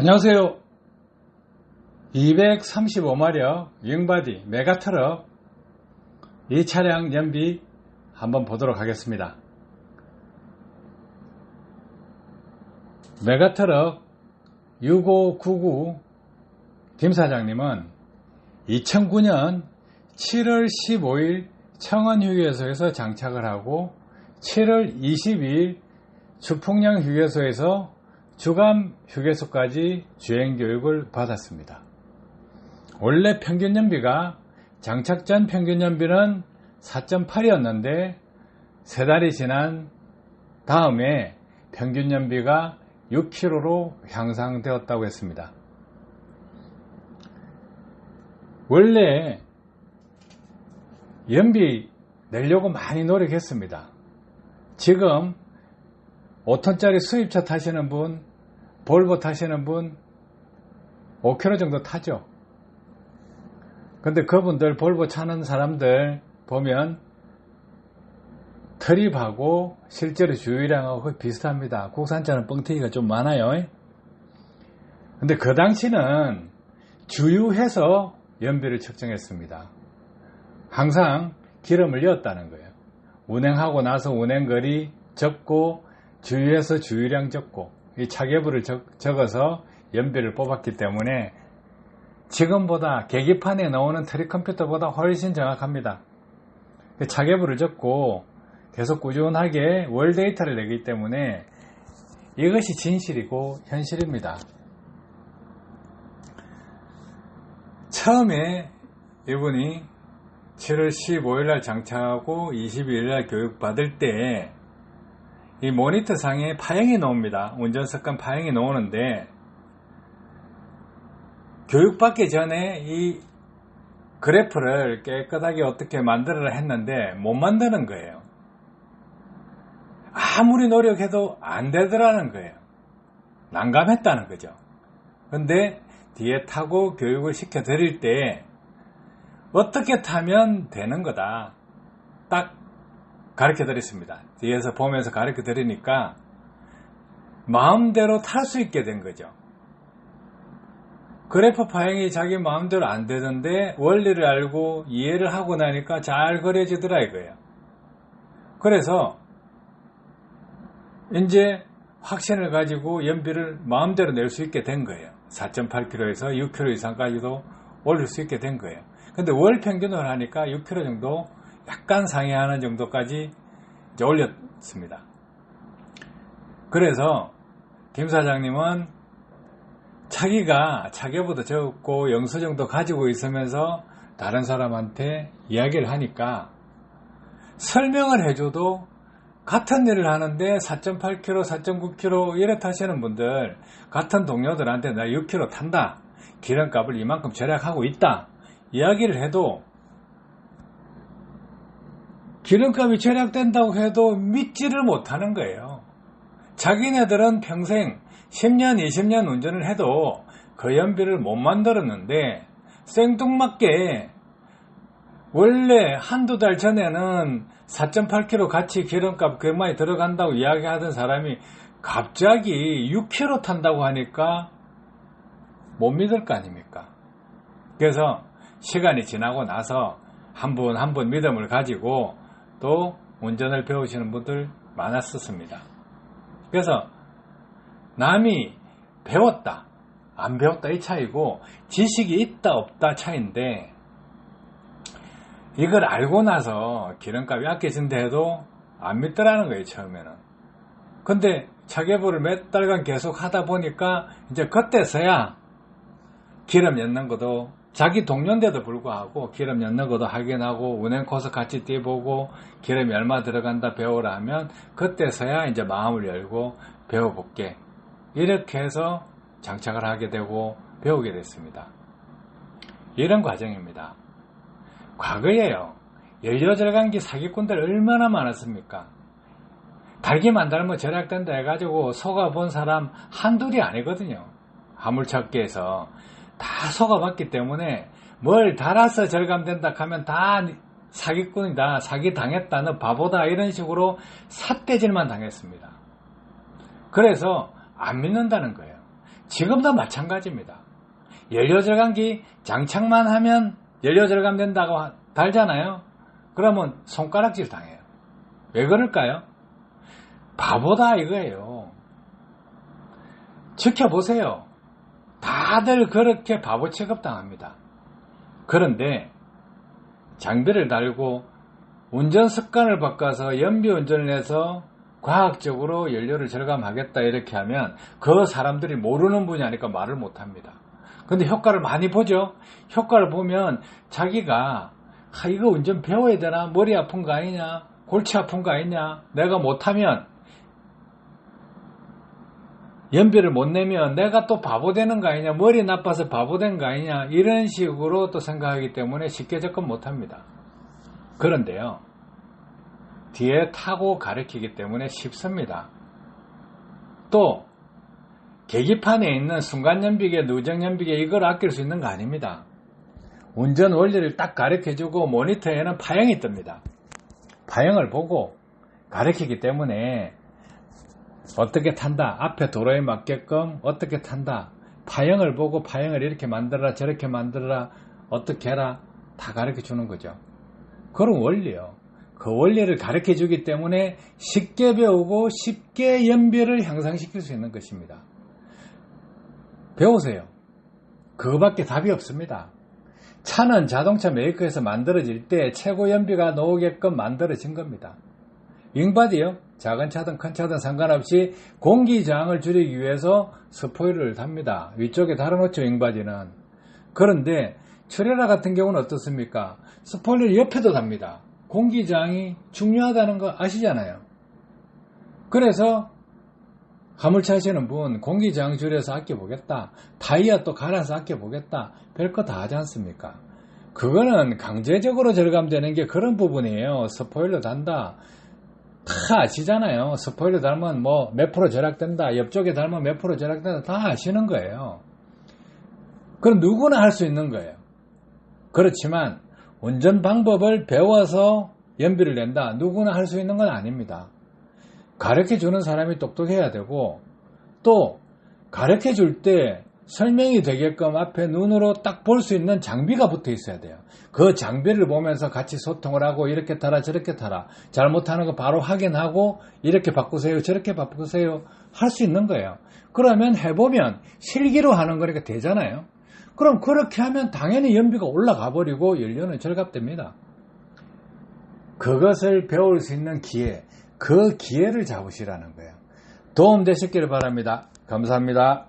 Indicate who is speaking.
Speaker 1: 안녕하세요. 235마력 윙바디 메가트럭 이 차량 연비 한번 보도록 하겠습니다. 메가트럭 6599 김 사장님은 2009년 7월 15일 청원휴게소에서 장착을 하고 7월 22일 주풍량휴게소에서 주감 휴게소까지 주행교육을 받았습니다. 원래 평균 연비가 장착 전 평균 연비는 4.8이었는데 3달이 지난 다음에 평균 연비가 6km로 향상되었다고 했습니다. 원래 연비 내려고 많이 노력했습니다. 지금 5톤짜리 수입차 타시는 분, 볼보 타시는 분 5km 정도 타죠. 근데 그분들 볼보 타는 사람들 보면 트립하고 실제로 주유량하고 거의 비슷합니다. 국산차는 뻥튀기가 좀 많아요. 근데 그 당시는 주유해서 연비를 측정했습니다. 항상 기름을 넣었다는 거예요. 운행하고 나서 운행거리 적고 주유해서 주유량 적고 이 차계부를 적어서 연비를 뽑았기 때문에 지금보다 계기판에 나오는 트릭 컴퓨터보다 훨씬 정확합니다. 차계부를 적고 계속 꾸준하게 월 데이터를 내기 때문에 이것이 진실이고 현실입니다. 처음에 이분이 7월 15일날 장착하고 22일날 교육받을 때 이 모니터 상에 파형이 나옵니다. 운전석간 파형이 나오는데 교육받기 전에 이 그래프를 깨끗하게 어떻게 만들어라 했는데 못 만드는 거예요. 아무리 노력해도 안 되더라는 거예요. 난감했다는 거죠. 근데 뒤에 타고 교육을 시켜 드릴 때 어떻게 타면 되는 거다 딱 가르쳐 드렸습니다. 뒤에서 보면서 가르쳐 드리니까 마음대로 탈 수 있게 된 거죠. 그래프 파형이 자기 마음대로 안 되던데 원리를 알고 이해를 하고 나니까 잘 그려지더라 이거예요. 그래서 이제 확신을 가지고 연비를 마음대로 낼 수 있게 된 거예요. 4.8km에서 6km 이상까지도 올릴 수 있게 된 거예요. 근데 월 평균을 하니까 6km 정도 약간 상회하는 정도까지 이제 올렸습니다. 그래서 김 사장님은 차기가 차계보다 적고 영수 정도 가지고 있으면서 다른 사람한테 이야기를 하니까 설명을 해줘도 같은 일을 하는데 4.8km, 4.9km 이래 타시는 분들 같은 동료들한테 나 6km 탄다. 기름값을 이만큼 절약하고 있다. 이야기를 해도 기름값이 절약된다고 해도 믿지를 못하는 거예요. 자기네들은 평생 10년, 20년 운전을 해도 그 연비를 못 만들었는데 생뚱맞게 원래 한두 달 전에는 4.8km 같이 기름값 그 많이 들어간다고 이야기하던 사람이 갑자기 6km 탄다고 하니까 못 믿을 거 아닙니까? 그래서 시간이 지나고 나서 한 분 한 분 믿음을 가지고 또 운전을 배우시는 분들 많았었습니다. 그래서 남이 배웠다 안 배웠다 이 차이고 지식이 있다 없다 차이인데 이걸 알고 나서 기름값이 아껴진다 해도 안 믿더라는 거예요. 처음에는. 근데 차계부를 몇 달간 계속 하다 보니까 이제 그때서야 기름 넣는 것도 자기 동료인데도 불구하고 기름 넣는 것도 확인하고 운행 코스 같이 뛰어보고 기름이 얼마 들어간다 배우라 하면 그때서야 이제 마음을 열고 배워볼게 이렇게 해서 장착을 하게 되고 배우게 됐습니다. 이런 과정입니다. 과거에요. 연료절감기 사기꾼들 얼마나 많았습니까? 달기만 달면 절약된다 해가지고 속아본 사람 한둘이 아니거든요. 화물차업계에서 다 속아봤기 때문에 뭘 달아서 절감된다 하면 다 사기꾼이다, 사기당했다, 너 바보다 이런 식으로 삿대질만 당했습니다. 그래서 안 믿는다는 거예요. 지금도 마찬가지입니다. 연료절감기 장착만 하면 연료절감 된다고 달잖아요. 그러면 손가락질 당해요. 왜 그럴까요? 바보다 이거예요. 지켜보세요. 다들 그렇게 바보 취급당합니다. 그런데 장비를 달고 운전 습관을 바꿔서 연비운전을 해서 과학적으로 연료를 절감하겠다 이렇게 하면 그 사람들이 모르는 분이 아니까 말을 못합니다. 근데 효과를 많이 보죠. 효과를 보면 자기가 이거 운전 배워야 되나? 머리 아픈 거 아니냐? 골치 아픈 거 아니냐? 내가 못하면 연비를 못 내면 내가 또 바보 되는 거 아니냐? 머리 나빠서 바보 된 거 아니냐? 이런 식으로 또 생각하기 때문에 쉽게 접근 못합니다. 그런데요, 뒤에 타고 가르치기 때문에 쉽습니다. 또 계기판에 있는 순간연비계, 누정연비계 이걸 아낄 수 있는 거 아닙니다. 운전 원리를 딱 가르쳐주고 모니터에는 파형이 뜹니다. 파형을 보고 가르치기 때문에 어떻게 탄다, 앞에 도로에 맞게끔 어떻게 탄다, 파형을 보고 파형을 이렇게 만들어라, 저렇게 만들어라, 어떻게 해라 다 가르쳐주는 거죠. 그런 원리요. 그 원리를 가르쳐주기 때문에 쉽게 배우고 쉽게 연비를 향상시킬 수 있는 것입니다. 배우세요. 그거밖에 답이 없습니다. 차는 자동차 메이커에서 만들어질 때 최고 연비가 나오게끔 만들어진 겁니다. 윙바디요. 작은 차든 큰 차든 상관없이 공기 저항을 줄이기 위해서 스포일러를 답니다. 위쪽에 달아놓죠, 윙바디는. 그런데 트레일러 같은 경우는 어떻습니까? 스포일러 옆에도 답니다. 공기 저항이 중요하다는 거 아시잖아요. 그래서 화물차 하시는 분 공기 저항 줄여서 아껴보겠다, 타이어 또 갈아서 아껴보겠다, 별거 다 하지 않습니까? 그거는 강제적으로 절감되는 게 그런 부분이에요. 스포일러 단다 다 아시잖아요. 스포일러 달면 뭐 몇 프로 절약된다, 옆쪽에 달면 몇 프로 절약된다 다 아시는 거예요. 그럼 누구나 할 수 있는 거예요. 그렇지만 운전 방법을 배워서 연비를 낸다, 누구나 할 수 있는 건 아닙니다. 가르쳐주는 사람이 똑똑해야 되고, 또 가르쳐줄 때 설명이 되게끔 앞에 눈으로 딱 볼 수 있는 장비가 붙어 있어야 돼요. 그 장비를 보면서 같이 소통을 하고 이렇게 타라 저렇게 타라, 잘못하는 거 바로 확인하고 이렇게 바꾸세요 저렇게 바꾸세요 할 수 있는 거예요. 그러면 해보면 실기로 하는 거니까 되잖아요. 그럼 그렇게 하면 당연히 연비가 올라가 버리고 연료는 절감됩니다. 그것을 배울 수 있는 기회, 그 기회를 잡으시라는 거예요. 도움 되셨기를 바랍니다. 감사합니다.